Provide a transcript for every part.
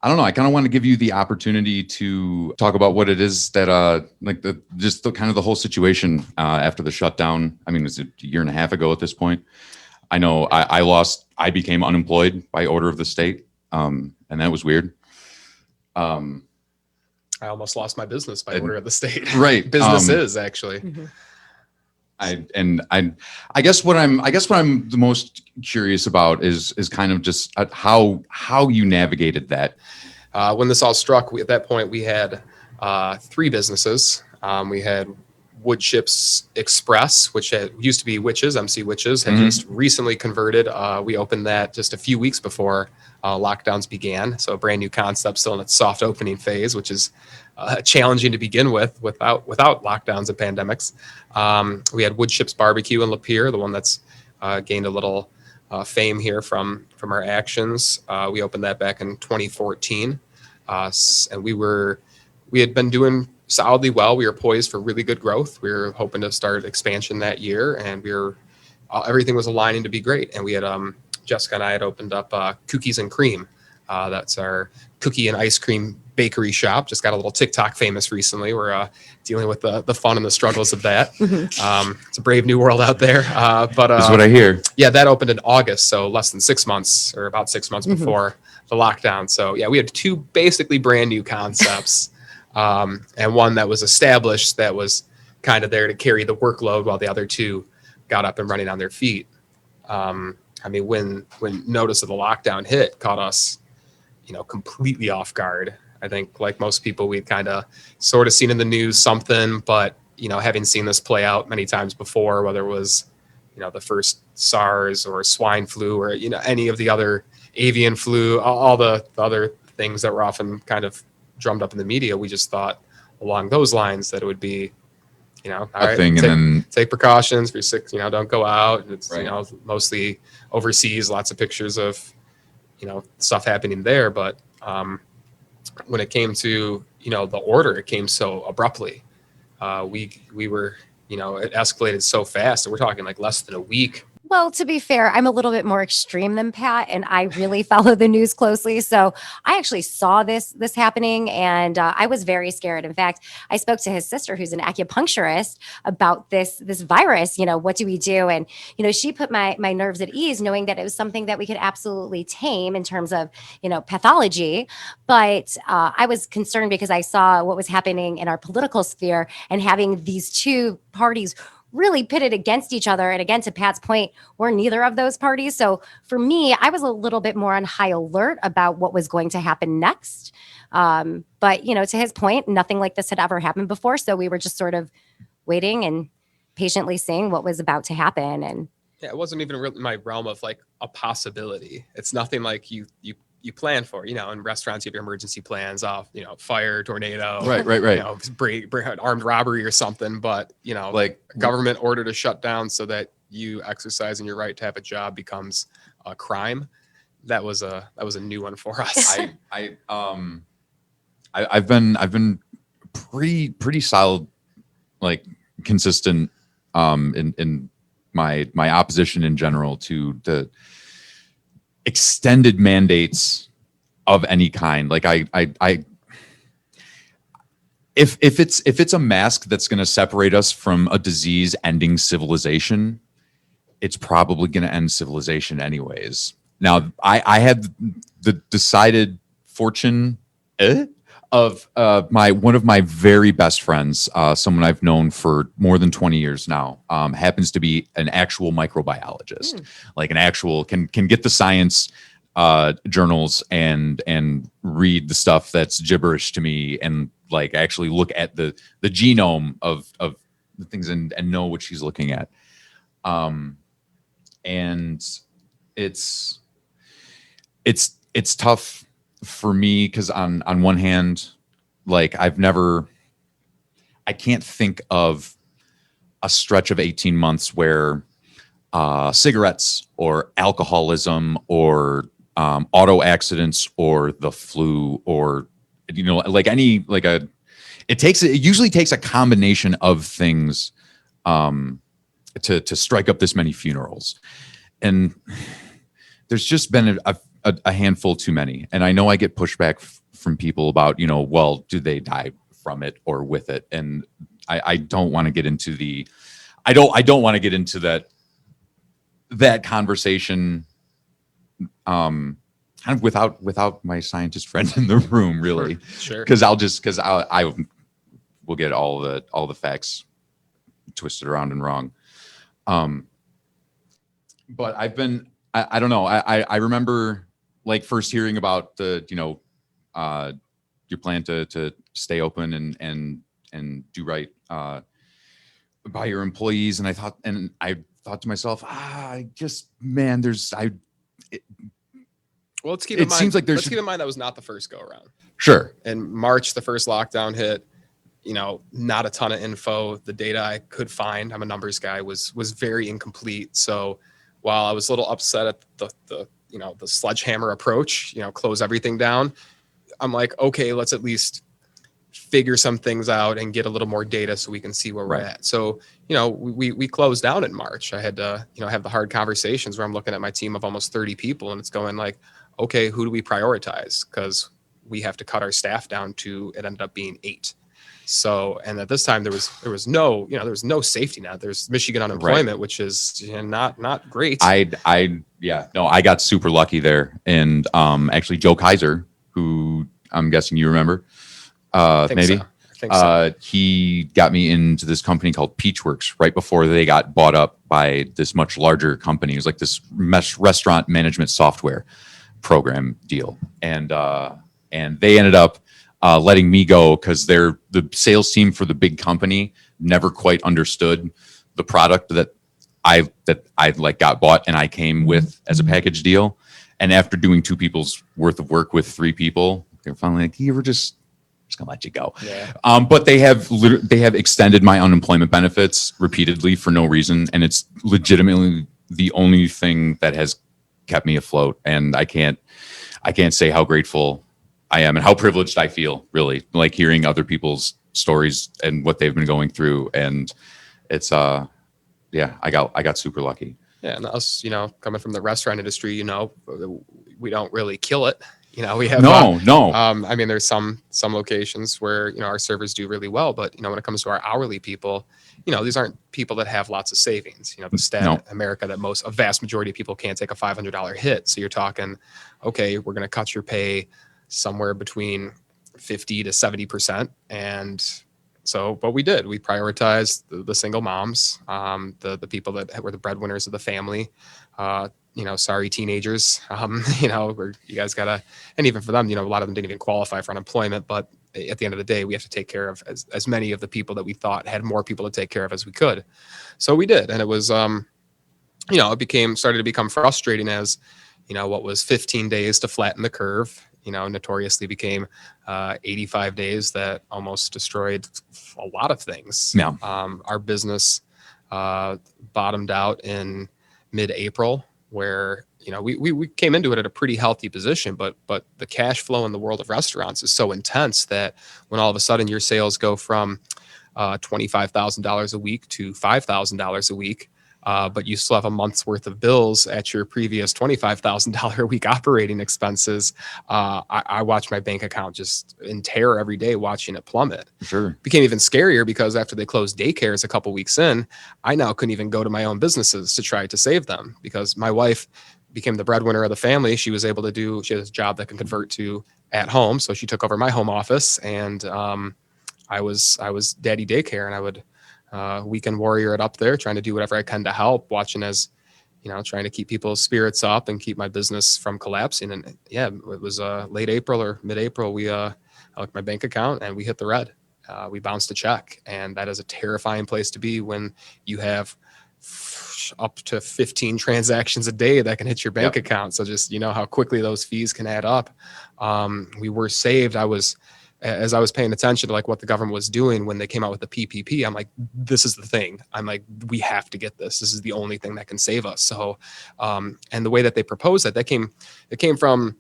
I don't know. I kind of want to give you the opportunity to talk about what it is that, just the kind of the whole situation after the shutdown. I mean, it was a year and a half ago at this point. I know I became unemployed by order of the state, and that was weird. I almost lost my business by order of the state. Right. Businesses, actually. Mhm. I guess what I'm the most curious about is kind of just how you navigated that. When this all struck, at that point we had 3 businesses. We had Woodchips Express, which used to be Witches, MC Witches, had just recently converted. We opened that just a few weeks before lockdowns began. So a brand new concept, still in its soft opening phase, which is challenging to begin with without lockdowns and pandemics. We had Woodchips BBQ in Lapeer, the one that's gained a little fame here from our actions. We opened that back in 2014, and we had been doing solidly well. We were poised for really good growth. We were hoping to start expansion that year, and everything was aligning to be great. And we had Jessica and I had opened up Kookies N Cream. That's our cookie and ice cream bakery shop. Just got a little TikTok famous recently. We're dealing with the fun and the struggles of that. It's a brave new world out there. But That's what I hear. Yeah, that opened in August, so less than 6 months, or about 6 months before the lockdown. So yeah, we had 2 basically brand new concepts, and one that was established that was kind of there to carry the workload while the other 2 got up and running on their feet. I mean, when notice of the lockdown hit, caught us, completely off guard. I think, like most people, we'd kind of sort of seen in the news something, but having seen this play out many times before, whether it was the first SARS or swine flu or any of the other avian flu, all the other things that were often kind of drummed up in the media, we just thought along those lines that it would be all right, take precautions. If you're sick, don't go out. It's right. Mostly overseas, lots of pictures of stuff happening there. But when it came to the order, it came so abruptly. We were it escalated so fast, and we're talking like less than a week. Well, to be fair, I'm a little bit more extreme than Pat, and I really follow the news closely. So I actually saw this happening, and I was very scared. In fact, I spoke to his sister, who's an acupuncturist, about this virus. What do we do? And she put my nerves at ease, knowing that it was something that we could absolutely tame in terms of pathology. But I was concerned because I saw what was happening in our political sphere, and having these 2 parties really pitted against each other. And again, to Pat's point, we're neither of those parties. So for me, I was a little bit more on high alert about what was going to happen next. But, to his point, nothing like this had ever happened before. So we were just sort of waiting and patiently seeing what was about to happen. And yeah, it wasn't even really my realm of like a possibility. It's nothing like you plan for, in restaurants, you have your emergency plans off, fire, tornado, right. Armed robbery or something. But, like government order to shut down so that you exercising your right to have a job becomes a crime. That was a new one for us. I've been pretty solid, like consistent, in my opposition in general to the extended mandates of any kind. Like if it's a mask that's going to separate us from a disease ending civilization, it's probably going to end civilization anyways. Now, I had the decided fortune of one of my very best friends, someone I've known for more than 20 years now, happens to be an actual microbiologist, like an actual can get the science journals and read the stuff that's gibberish to me, and like actually look at the genome of the things and know what she's looking at. And it's tough for me because on one hand, like I can't think of a stretch of 18 months where cigarettes or alcoholism or auto accidents or the flu or it usually takes a combination of things to strike up this many funerals. And there's just been a handful too many. And I know I get pushback from people about, well, do they die from it or with it? And I don't want to get into I don't want to get into that conversation kind of without my scientist friend in the room, really. Sure. Because I will get all the facts twisted around and wrong. But I don't know. I remember like first hearing about your plan to stay open and do right by your employees. And I thought to myself, Well, let's keep it in mind. seems like Let's keep in mind that was not the first go around. Sure. In March, the first lockdown hit. Not a ton of info. The data I could find, I'm a numbers guy, was very incomplete. So while I was a little upset at the sledgehammer approach, close everything down, I'm like, okay, let's at least figure some things out and get a little more data so we can see where we're at. So, we closed down in March. I had to, have the hard conversations where I'm looking at my team of almost 30 people and it's going like, okay, who do we prioritize? Because we have to cut our staff down to, it ended up being 8. So, and at this time there was no safety net. There's Michigan unemployment, which is not great. I got super lucky there. And actually Joe Kaiser, who I'm guessing you remember, maybe. So. I think so. He got me into this company called Peachworks right before they got bought up by this much larger company. It was like this restaurant management software program deal. And they ended up letting me go because the sales team for the big company never quite understood the product that I like got bought and I came with as a package deal. And after doing 2 people's worth of work with 3 people, they're finally like, "You were just gonna let you go." Yeah. But they have extended my unemployment benefits repeatedly for no reason, and it's legitimately the only thing that has kept me afloat. And I can't say how grateful I am and how privileged I feel, really, like hearing other people's stories and what they've been going through. And it's I got super lucky. Yeah, and us, coming from the restaurant industry, we don't really kill it. We have no. I mean, there's some locations where our servers do really well, but when it comes to our hourly people, these aren't people that have lots of savings. The stat in America that a vast majority of people can't take a $500 hit. So you're talking, okay, we're going to cut your pay somewhere between 50 to 70%, and so what we did, we prioritized the single moms, the people that were the breadwinners of the family. Sorry, teenagers, where you guys gotta, and even for them, a lot of them didn't even qualify for unemployment, but at the end of the day, we have to take care of as many of the people that we thought had more people to take care of as we could. So we did. And it was, it started to become frustrating as, what was 15 days to flatten the curve, notoriously became 85 days that almost destroyed a lot of things. Yeah. Our business bottomed out in mid-April, where we came into it at a pretty healthy position, but the cash flow in the world of restaurants is so intense that when all of a sudden your sales go from $25,000 a week to $5,000 a week, but you still have a month's worth of bills at your previous $25,000 a week operating expenses, I watch my bank account just in terror every day, watching it plummet. Sure. Became even scarier because after they closed daycares a couple weeks in, I now couldn't even go to my own businesses to try to save them because my wife became the breadwinner of the family. She was able to she has a job that can convert to at home. So she took over my home office, and I was daddy daycare, and I would weekend warrior it up there, trying to do whatever I can to help, watching as, trying to keep people's spirits up and keep my business from collapsing. And yeah, it was late April or mid-April. I looked at my bank account and we hit the red. We bounced a check, and that is a terrifying place to be when you have up to 15 transactions a day that can hit your bank account. So just, how quickly those fees can add up. We were saved. As I was paying attention to like what the government was doing when they came out with the PPP, I'm like, this is the thing. I'm like, we have to get this. This is the only thing that can save us. So, and the way that they proposed it came from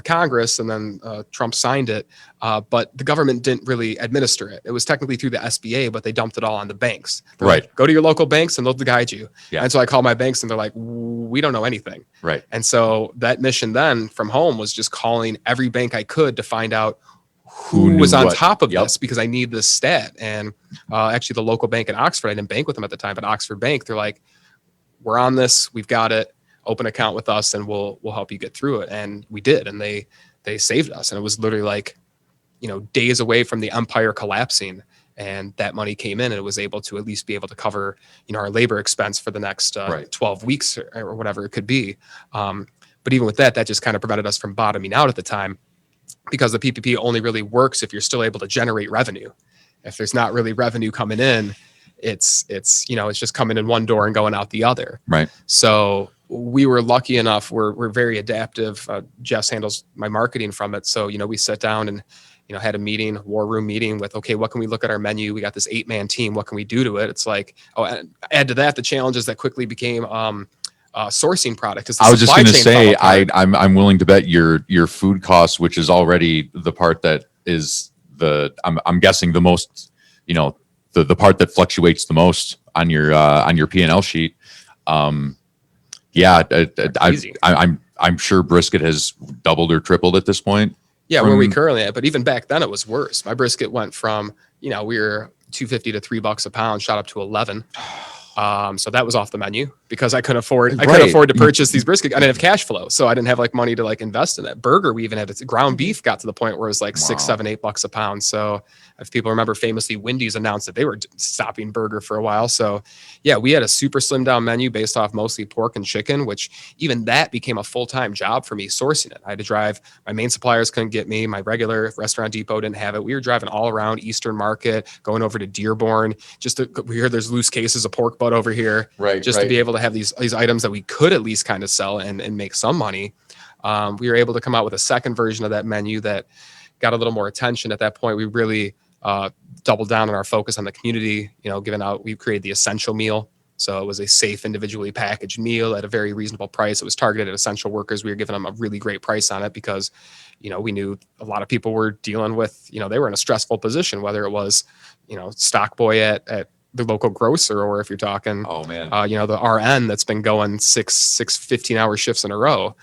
Congress, and then Trump signed it. But the government didn't really administer it. It was technically through the SBA, but they dumped it all on the banks. They're Right. like, go to your local banks and they'll guide you. Yeah. And so I called my banks and they're like, we don't know anything. Right. And so that mission then from home was just calling every bank I could to find out who knew was on what. top of Yep. this, because I need this stat. And actually the local bank in Oxford, I didn't bank with them at the time, but Oxford Bank, they're like, we're on this, we've got it, open account with us and we'll help you get through it. And we did. And they saved us. And it was literally like, days away from the empire collapsing. And that money came in and it was able to at least be able to cover, our labor expense for the next Right. 12 weeks or whatever it could be. But even with that just kind of prevented us from bottoming out at the time, because the PPP only really works if you're still able to generate revenue. If there's not really revenue coming in, it's just coming in one door and going out the other. Right. So we were lucky enough. We're very adaptive. Jess handles my marketing from it. So, we sat down and, had a meeting, war room meeting with, okay, what can we look at our menu? We got this 8-man team. What can we do to it? It's like, and add to that the challenges that quickly became sourcing product. I was just going to say, I'm willing to bet your food costs, which is already the part that is I'm guessing the most, the part that fluctuates the most on your P&L sheet. Yeah, I'm sure brisket has doubled or tripled at this point. Yeah, where we currently at, but even back then it was worse. My brisket went from, we were $2.50 to $3 a pound, shot up to 11. So that was off the menu because I couldn't afford to purchase these brisket. I didn't have cash flow. So I didn't have money to invest in it. Burger, we even had ground beef got to the point where it was $6, $7, $8 a pound. So if people remember, famously Wendy's announced that they were stopping burger for a while. So yeah, we had a super slim down menu based off mostly pork and chicken, which even that became a full-time job for me sourcing it. I had to drive, my main suppliers couldn't get me. My regular Restaurant Depot didn't have it. We were driving all around Eastern Market, going over to Dearborn, we hear there's loose cases of pork butt over here, to be able to have these items that we could at least kind of sell and make some money. We were able to come out with a second version of that menu that got a little more attention. At that point, we really doubled down on our focus on the community, we created the essential meal. So it was a safe, individually packaged meal at a very reasonable price. It was targeted at essential workers. We were giving them a really great price on it because, we knew a lot of people were dealing with, they were in a stressful position, whether it was, stock boy at the local grocer, or if you're talking, the RN that's been going six 15-hour shifts in a row.